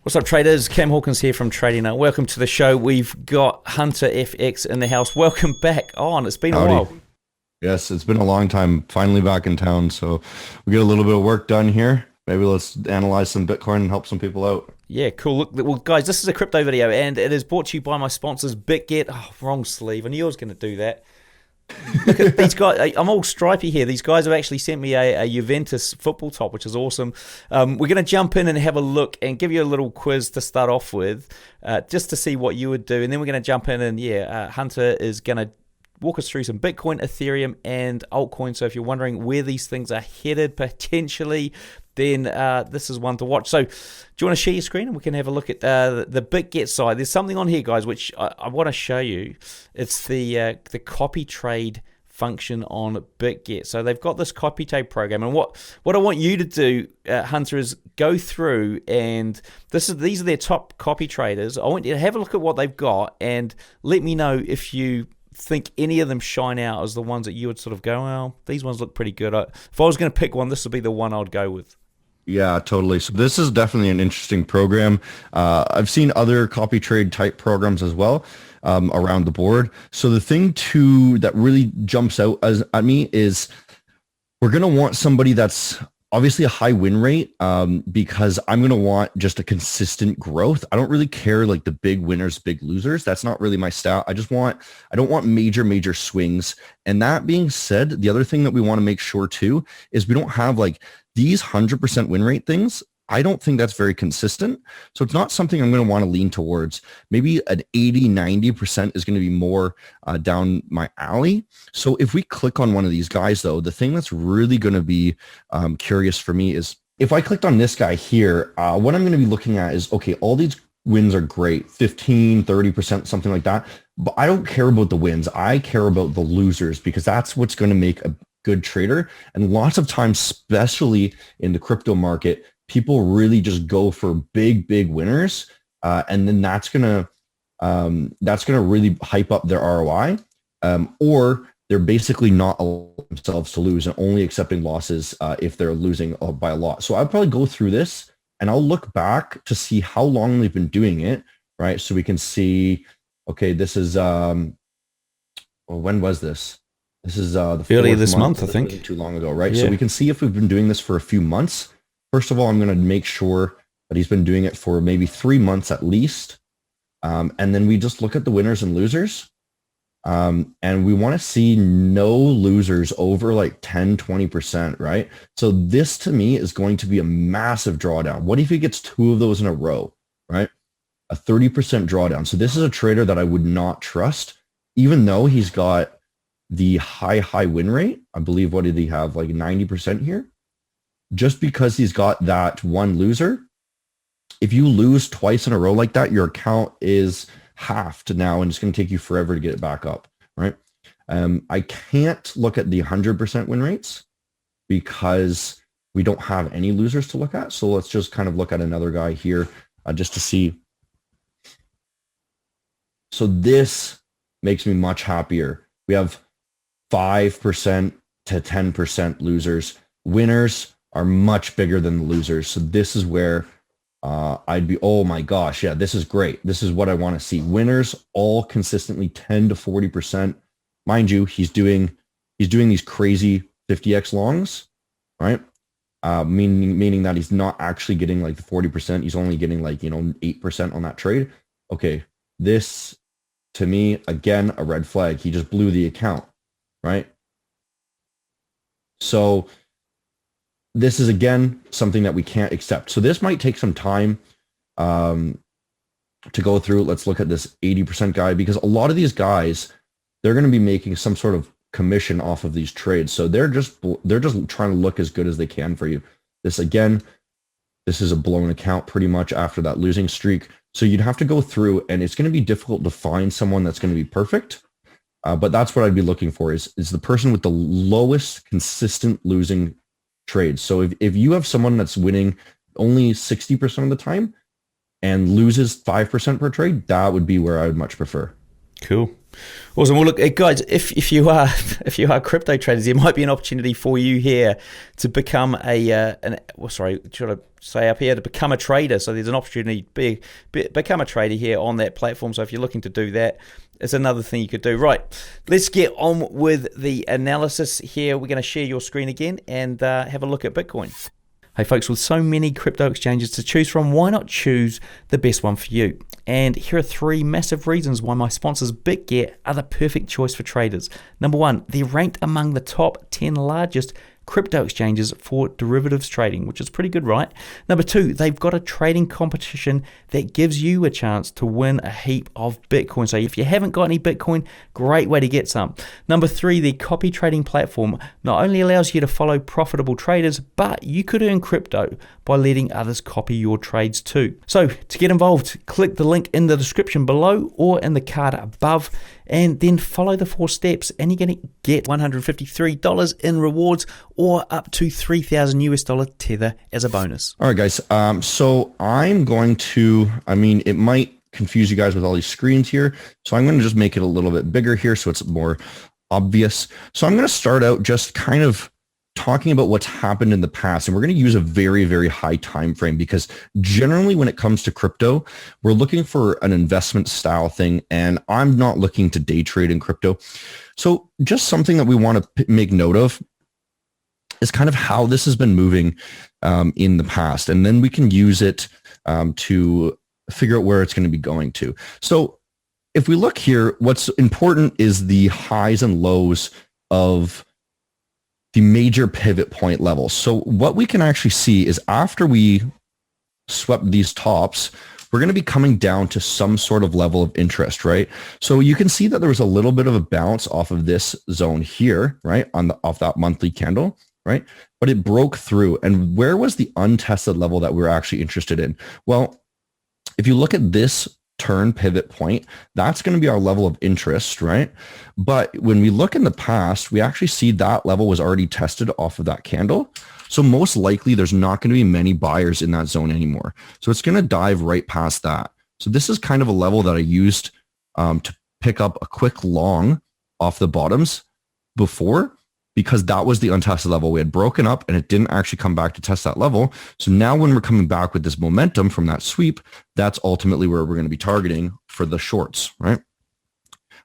What's up, traders? Cam Hawkins here from Trading Nut. Welcome to the show. We've got Hunter FX in the house. Welcome back on. It's been a while. Yes, it's been a long time. Finally back in town, so we get a little bit of work done here. Maybe let's analyze some Bitcoin and help some people out. Yeah, cool. Look, well, guys, this is a crypto video, and it is brought to you by my sponsors, Bitget. Oh, wrong sleeve. I knew I was going to do that. Look at these guys. I'm all stripy here. These guys have actually sent me a Juventus football top, which is awesome. We're going to jump in and have a look and give you a little quiz to start off with, just to see what you would do. And then we're going to jump in and, Hunter is going to walk us through some Bitcoin, Ethereum, and altcoins. So if you're wondering where these things are headed potentially, then this is one to watch. So do you want to share your screen and we can have a look at the Bitget side? There's something on here, guys, which I want to show you. It's the copy trade function on Bitget. So they've got this copy trade program, and what I want you to do, Hunter, is go through, and these are their top copy traders. I want you to have a look at what they've got and let me know if you think any of them shine out as the ones that you would sort of go, well, these ones look pretty good. If I was going to pick one, this would be the one I'd go with. Yeah, totally. So this is definitely an interesting program. I've seen other copy trade type programs as well around the board. So the thing that really jumps out at me is we're going to want somebody that's obviously a high win rate, because I'm going to want just a consistent growth. I don't really care like the big winners, big losers. That's not really my style. I don't want major swings. And that being said, the other thing that we want to make sure too is we don't have like these 100% win rate things. I don't think that's very consistent. So it's not something I'm going to want to lean towards. Maybe an 80, 90% is going to be more down my alley. So if we click on one of these guys, though, the thing that's really going to be curious for me is if I clicked on this guy here, what I'm going to be looking at is, okay, all these wins are great, 15, 30%, something like that. But I don't care about the wins. I care about the losers, because that's what's going to make a good trader. And lots of times, especially in the crypto market, people really just go for big winners, and then that's gonna really hype up their ROI, or they're basically not allowing themselves to lose and only accepting losses if they're losing by a lot. So I'll probably go through this and I'll look back to see how long they've been doing it, right? So we can see, okay, this is when was this? This is the earlier this month, I think. Wasn't too long ago, right? Yeah. So we can see if we've been doing this for a few months. First of all, I'm going to make sure that he's been doing it for maybe 3 months at least. And then we just look at the winners and losers. And we want to see no losers over like 10, 20%, right? So this to me is going to be a massive drawdown. What if he gets 2 of those in a row, right? A 30% drawdown. So this is a trader that I would not trust, even though he's got the high win rate. I believe, what did he have? Like 90% here? Just because he's got that one loser, if you lose twice in a row like that, your account is halved now, and it's going to take you forever to get it back up, right? I can't look at the 100% win rates because we don't have any losers to look at. So let's just kind of look at another guy here just to see. So this makes me much happier. We have 5% to 10% losers. Winners are much bigger than the losers. So this is where I'd be, oh my gosh, yeah, this is great. This is what I want to see. Winners all consistently 10 to 40%. Mind you, he's doing these crazy 50x longs, right? Meaning that he's not actually getting like the 40%. He's only getting like, 8% on that trade. Okay, this to me, again, a red flag. He just blew the account, right? So this is, again, something that we can't accept. So this might take some time to go through. Let's look at this 80% guy, because a lot of these guys, they're going to be making some sort of commission off of these trades. So they're just trying to look as good as they can for you. This, again, this is a blown account pretty much after that losing streak. So you'd have to go through, and it's going to be difficult to find someone that's going to be perfect. But that's what I'd be looking for is the person with the lowest consistent losing trades. So if you have someone that's winning only 60% of the time and loses 5% per trade, that would be where I would much prefer. Cool. Awesome. Well, look, guys, if you are if you are crypto traders, there might be an opportunity for you here to become should I say up here, to become a trader. So there's an opportunity to become a trader here on that platform. So if you're looking to do that, it's another thing you could do. Right, let's get on with the analysis here. We're going to share your screen again and have a look at Bitcoin. Hey folks, with so many crypto exchanges to choose from, why not choose the best one for you? And here are 3 massive reasons why my sponsors Bitget are the perfect choice for traders. Number 1, they're ranked among the top 10 largest crypto exchanges for derivatives trading, which is pretty good, right? Number 2, they've got a trading competition that gives you a chance to win a heap of Bitcoin. So if you haven't got any Bitcoin, great way to get some. Number 3, their copy trading platform not only allows you to follow profitable traders, but you could earn crypto by letting others copy your trades too. So to get involved, click the link in the description below or in the card above, and then follow the 4 steps, and you're going to get $153 in rewards or up to $3,000 Tether as a bonus. All right, guys. So I'm going to, it might confuse you guys with all these screens here. So I'm going to just make it a little bit bigger here so it's more obvious. So I'm going to start out just kind of talking about what's happened in the past, and we're going to use a very, very high time frame because generally when it comes to crypto, we're looking for an investment style thing, and I'm not looking to day trade in crypto. So just something that we want to make note of is kind of how this has been moving in the past, and then we can use it to figure out where it's going to be going to. So if we look here, what's important is the highs and lows of the major pivot point levels. So what we can actually see is after we swept these tops, we're going to be coming down to some sort of level of interest, right? So you can see that there was a little bit of a bounce off of this zone here, right? Off that monthly candle, right? But it broke through. And where was the untested level that we're actually interested in? Well, if you look at this turn pivot point, that's going to be our level of interest, right? But when we look in the past, we actually see that level was already tested off of that candle. So most likely there's not going to be many buyers in that zone anymore. So it's going to dive right past that. So this is kind of a level that I used to pick up a quick long off the bottoms before, because that was the untested level. We had broken up and it didn't actually come back to test that level. So now when we're coming back with this momentum from that sweep, that's ultimately where we're going to be targeting for the shorts, right?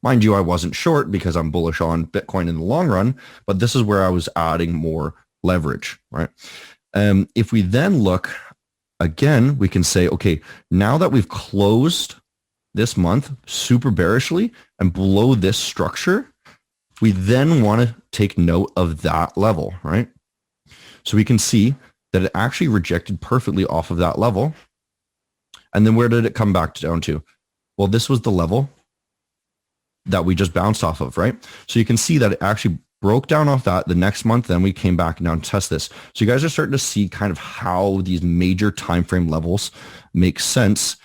Mind you, I wasn't short because I'm bullish on Bitcoin in the long run, but this is where I was adding more leverage, right? If we then look again, we can say, okay, now that we've closed this month super bearishly and below this structure, we then want to take note of that level, right? So we can see that it actually rejected perfectly off of that level. And then where did it come back down to? Well, this was the level that we just bounced off of, right? So you can see that it actually broke down off that the next month. Then we came back down to test this. So you guys are starting to see kind of how these major time frame levels make sense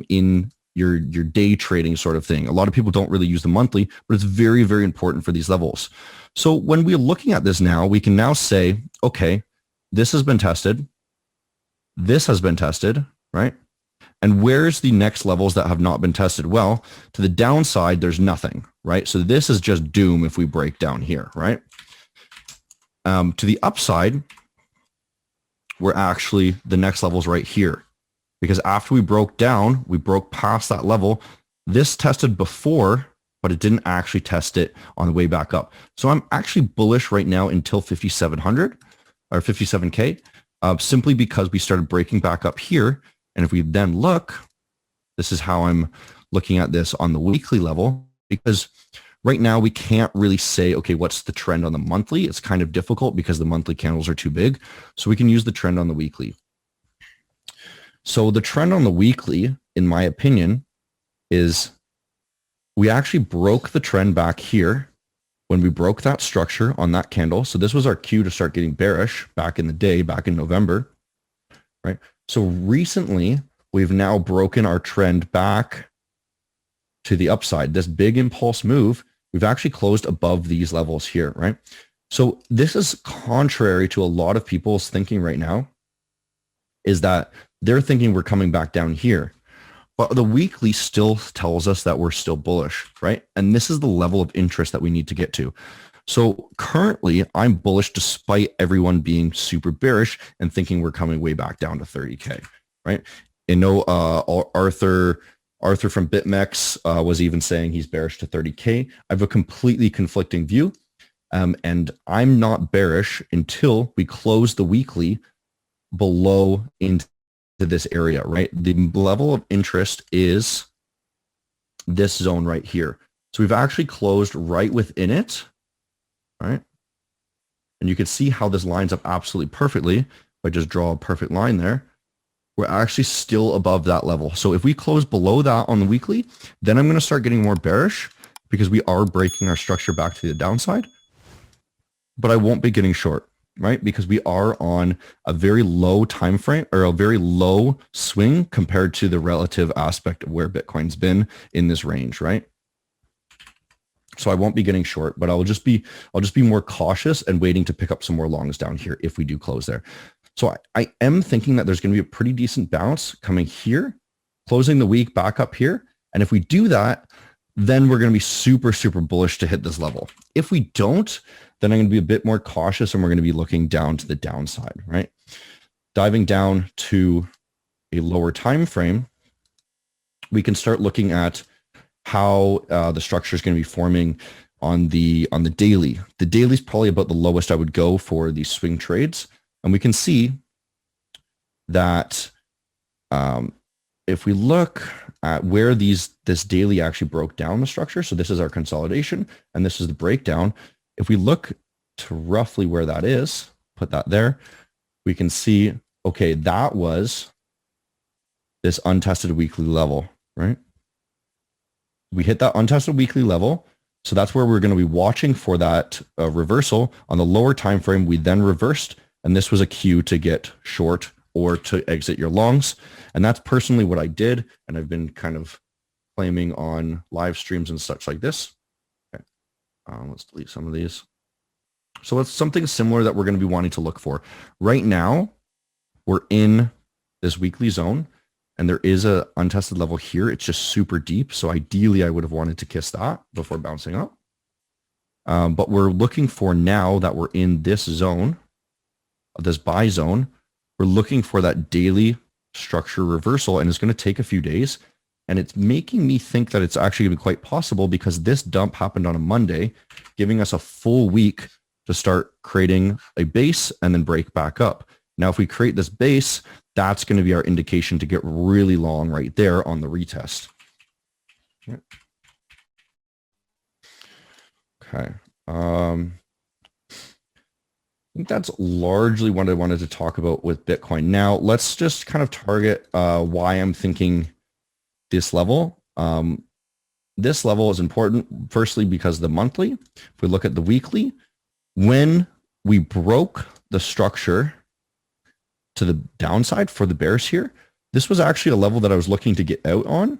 in your day trading sort of thing. A lot of people don't really use the monthly, but it's very, very important for these levels. So when we're looking at this now, we can now say, okay, this has been tested. This has been tested, right? And where's the next levels that have not been tested? Well, to the downside, there's nothing, right? So this is just doom if we break down here, right? To the upside, we're actually, the next level's right here. Because after we broke down, we broke past that level. This tested before, but it didn't actually test it on the way back up. So I'm actually bullish right now until 5,700 or 57K, simply because we started breaking back up here. And if we then look, this is how I'm looking at this on the weekly level, because right now we can't really say, okay, what's the trend on the monthly? It's kind of difficult because the monthly candles are too big. So we can use the trend on the weekly. So the trend on the weekly, in my opinion, is we actually broke the trend back here when we broke that structure on that candle. So this was our cue to start getting bearish back in the day, back in November, right? So recently, we've now broken our trend back to the upside. This big impulse move, we've actually closed above these levels here, right? So this is contrary to a lot of people's thinking right now, is that they're thinking we're coming back down here. but the weekly still tells us that we're still bullish, right? And this is the level of interest that we need to get to. So currently I'm bullish despite everyone being super bearish and thinking we're coming way back down to 30K, right? And no, Arthur from BitMEX was even saying he's bearish to 30K. I have a completely conflicting view. And I'm not bearish until we close the weekly below into this area, right? The level of interest is this zone right here. So we've actually closed right within it, right? And you can see how this lines up absolutely perfectly. If I just draw a perfect line there, we're actually still above that level. So if we close below that on the weekly, then I'm going to start getting more bearish because we are breaking our structure back to the downside. But I won't be getting short, right? Because we are on a very low time frame or a very low swing compared to the relative aspect of where Bitcoin's been in this range, right? So I won't be getting short, but I'll just be more cautious and waiting to pick up some more longs down here if we do close there. So I am thinking that there's going to be a pretty decent bounce coming here, closing the week back up here. And if we do that, then we're going to be super, super bullish to hit this level. If we don't, then I'm going to be a bit more cautious and we're going to be looking down to the downside, right? Diving down to a lower time frame, we can start looking at how the structure is going to be forming on the daily. The daily is probably about the lowest I would go for these swing trades. And we can see that if we look at where this daily actually broke down the structure, so this is our consolidation and this is the breakdown. If we look to roughly where that is, put that there, we can see, okay, that was this untested weekly level, right? We hit that untested weekly level. So that's where we're going to be watching for that reversal. On the lower time frame, we then reversed, and this was a cue to get short or to exit your longs. And that's personally what I did. And I've been kind of claiming on live streams and such like this. Okay. Let's delete some of these. So it's something similar that we're going to be wanting to look for. Right now, we're in this weekly zone and there is a untested level here. It's just super deep. So ideally I would have wanted to kiss that before bouncing up. But we're looking for, now that we're in this zone, this buy zone, we're looking for that daily structure reversal, and it's going to take a few days. And it's making me think that it's actually going to be quite possible because this dump happened on a Monday, giving us a full week to start creating a base and then break back up. Now, if we create this base, that's going to be our indication to get really long right there on the retest. Okay. I think that's largely what I wanted to talk about with Bitcoin. Now, let's just kind of target why I'm thinking this level. This level is important, firstly, because the monthly. If we look at the weekly, when we broke the structure to the downside for the bears here, this was actually a level that I was looking to get out on,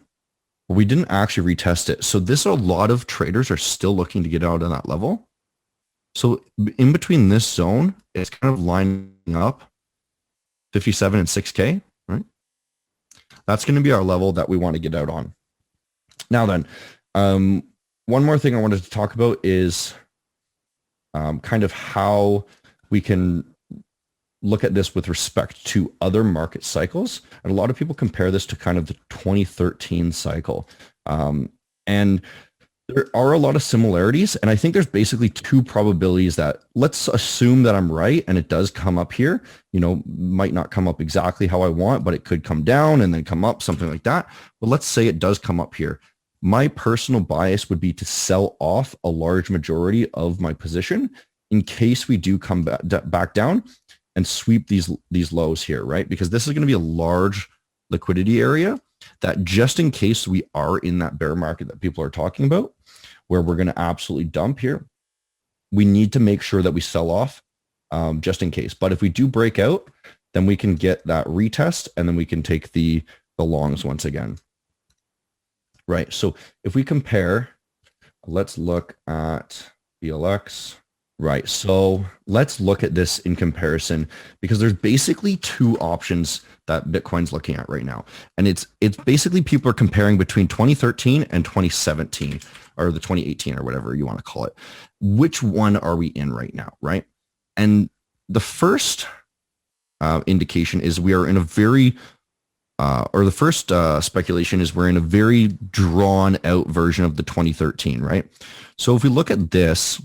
but we didn't actually retest it. So a lot of traders are still looking to get out on that level. So in between this zone, it's kind of lining up 57 and 6K, right? That's going to be our level that we want to get out on. Now then, one more thing I wanted to talk about is kind of how we can look at this with respect to other market cycles. And a lot of people compare this to kind of the 2013 cycle. And there are a lot of similarities, and I think there's basically two probabilities that, let's assume that I'm right and it does come up here, might not come up exactly how I want, but it could come down and then come up, something like that. But let's say it does come up here. My personal bias would be to sell off a large majority of my position in case we do come back down and sweep these lows here, right? Because this is going to be a large liquidity area that, just in case we are in that bear market that people are talking about, where we're going to absolutely dump here, we need to make sure that we sell off just in case. But if we do break out, then we can get that retest and then we can take the longs once again. Right. So if we compare, let's look at BLX. Right. So let's look at this in comparison, because there's basically two options that Bitcoin's looking at right now. And it's basically people are comparing between 2013 and 2017 or the 2018 or whatever you want to call it. Which one are we in right now, right? And the first indication is we are in a very or the first speculation is we're in a very drawn out version of the 2013, right? So if we look at this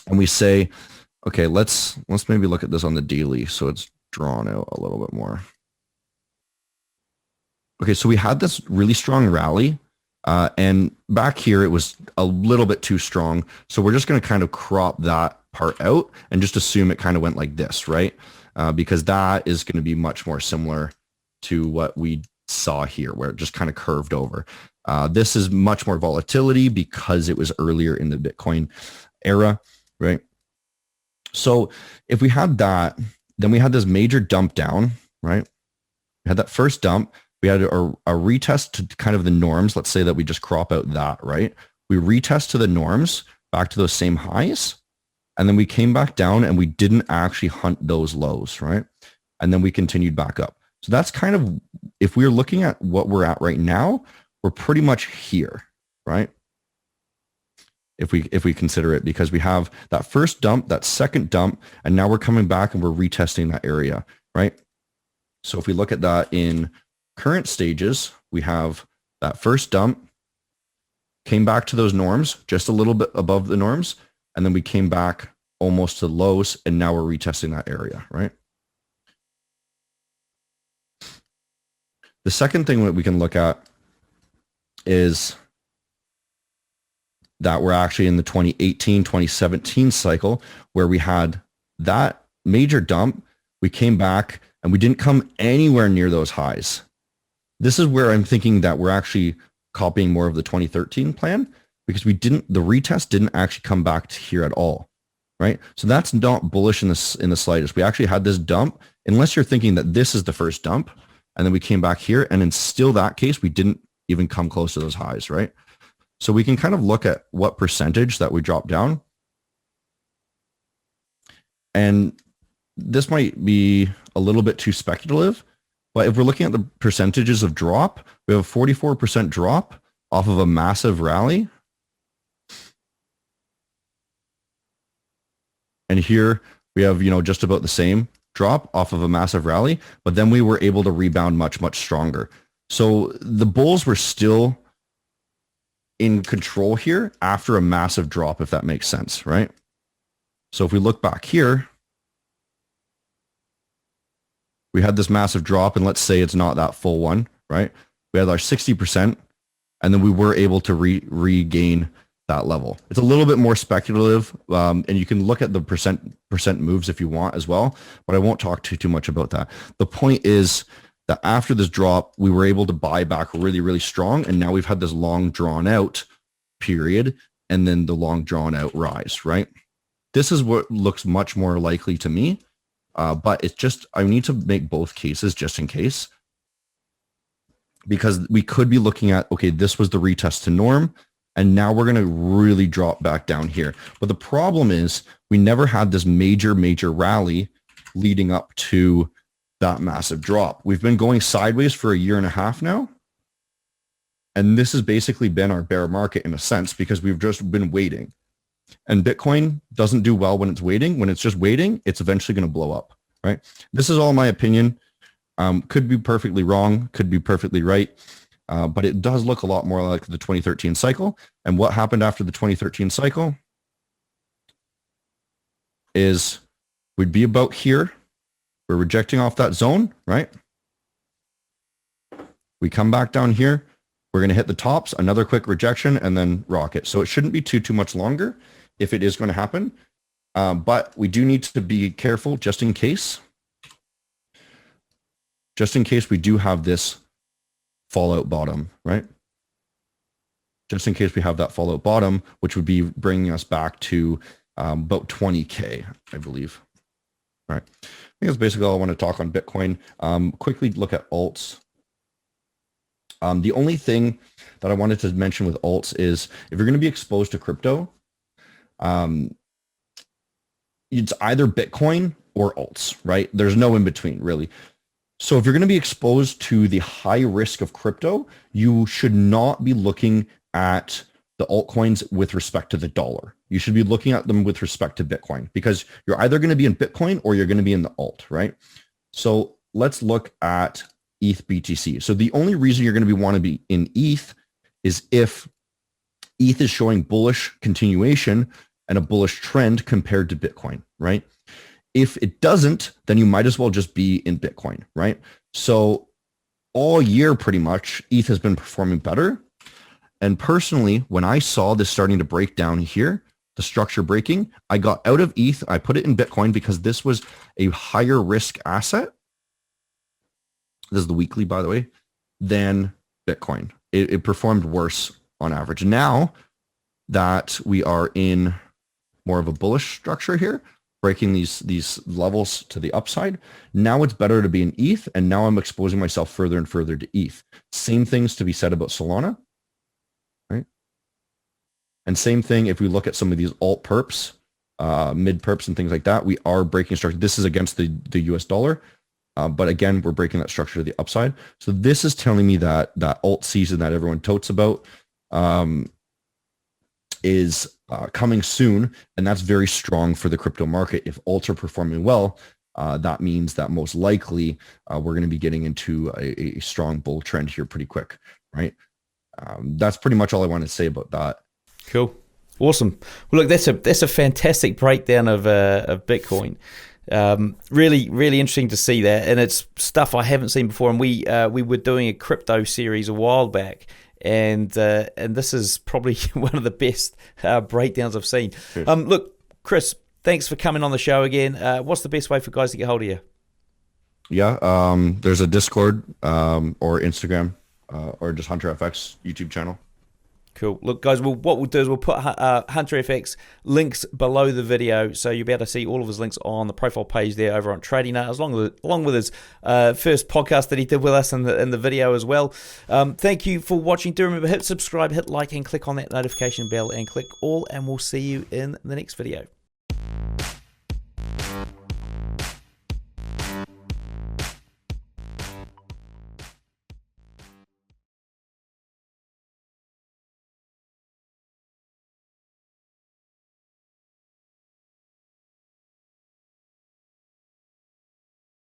and we say, okay, let's maybe look at this on the daily so it's drawn out a little bit more. Okay, so we had this really strong rally and back here it was a little bit too strong. So we're just going to kind of crop that part out and just assume it kind of went like this, right? Because that is going to be much more similar to what we saw here where it just kind of curved over. This is much more volatility because it was earlier in the Bitcoin era, right? So if we had that, then we had this major dump down, right? We had that first dump. We had a retest to kind of the norms. Let's say that we just crop out that, right? We retest to the norms back to those same highs. And then we came back down and we didn't actually hunt those lows, right? And then we continued back up. So that's kind of, if we're looking at what we're at right now, we're pretty much here, right? If we consider it, because we have that first dump, that second dump, and now we're coming back and we're retesting that area, right? So if we look at that in current stages, we have that first dump, came back to those norms, just a little bit above the norms, and then we came back almost to lows, and now we're retesting that area, right? The second thing that we can look at is that we're actually in the 2018, 2017 cycle where we had that major dump. We came back and we didn't come anywhere near those highs. This is where I'm thinking that we're actually copying more of the 2013 plan because the retest didn't actually come back to here at all, right? So that's not bullish in the slightest. We actually had this dump, unless you're thinking that this is the first dump, and then we came back here, and in still that case, we didn't even come close to those highs, right? So we can kind of look at what percentage that we dropped down. And this might be a little bit too speculative, but if we're looking at the percentages of drop, we have a 44% drop off of a massive rally. And here we have, just about the same drop off of a massive rally, but then we were able to rebound much, much stronger. So the bulls were still in control here after a massive drop, if that makes sense, right? So if we look back here, we had this massive drop, and let's say it's not that full one, right? We had our 60%, and then we were able to regain that level. It's a little bit more speculative, and you can look at the percent moves if you want as well, but I won't talk too much about that. The point is that after this drop, we were able to buy back really, really strong, and now we've had this long drawn out period, and then the long drawn out rise, right? This is what looks much more likely to me, but it's just, I need to make both cases just in case, because we could be looking at, okay, this was the retest to norm, and now we're going to really drop back down here. But the problem is we never had this major, major rally leading up to that massive drop. We've been going sideways for a year and a half now. And this has basically been our bear market in a sense, because we've just been waiting. And Bitcoin doesn't do well when it's waiting. When it's just waiting, it's eventually going to blow up, right? This is all my opinion. Could be perfectly wrong, could be perfectly right. But it does look a lot more like the 2013 cycle. And what happened after the 2013 cycle is we'd be about here. We're rejecting off that zone, right? We come back down here. We're going to hit the tops, another quick rejection, and then rocket. So it shouldn't be too much longer if it is going to happen. But we do need to be careful just in case. Just in case we do have this fallout bottom, right? Just in case we have that fallout bottom, which would be bringing us back to about 20K, I believe. All right. I think that's basically all I want to talk on Bitcoin. Quickly look at alts. The only thing that I wanted to mention with alts is if you're going to be exposed to crypto, it's either Bitcoin or alts, right? There's no in between, really. So if you're going to be exposed to the high risk of crypto, you should not be looking at the altcoins with respect to the dollar. You should be looking at them with respect to Bitcoin, because you're either going to be in Bitcoin or you're going to be in the alt, right? So let's look at ETH BTC. So the only reason you're going to want to be in ETH is if ETH is showing bullish continuation and a bullish trend compared to Bitcoin, right? If it doesn't, then you might as well just be in Bitcoin, right? So all year, pretty much, ETH has been performing better. And personally, when I saw this starting to break down here, the structure breaking, I got out of ETH. I put it in Bitcoin because this was a higher risk asset. This is the weekly, by the way, than Bitcoin. It performed worse on average. Now that we are in more of a bullish structure here, breaking these levels to the upside, now it's better to be in ETH, and now I'm exposing myself further and further to ETH. Same things to be said about Solana, right? And same thing if we look at some of these alt perps, mid perps and things like that, we are breaking structure. This is against the US dollar, but again, we're breaking that structure to the upside. So this is telling me that that alt season that everyone totes about is coming soon, and that's very strong for the crypto market. If alts are performing well, that means that most likely we're going to be getting into a strong bull trend here pretty quick, right? That's pretty much all I wanted to say about that. Cool, awesome. Well, look, that's a fantastic breakdown of Bitcoin. Really, really interesting to see that, and it's stuff I haven't seen before. And we were doing a crypto series a while back, and this is probably one of the best breakdowns I've seen. Look, Chris, thanks for coming on the show again. What's the best way for guys to get hold of you? Yeah, there's a Discord or Instagram or just HunterFX YouTube channel. Cool. Look, guys, what we'll do is we'll put HunterFX links below the video, so you'll be able to see all of his links on the profile page there over on Trading Nut, along with his first podcast that he did with us in the video as well. Thank you for watching. Do remember, hit subscribe, hit like, and click on that notification bell, and click all, and we'll see you in the next video.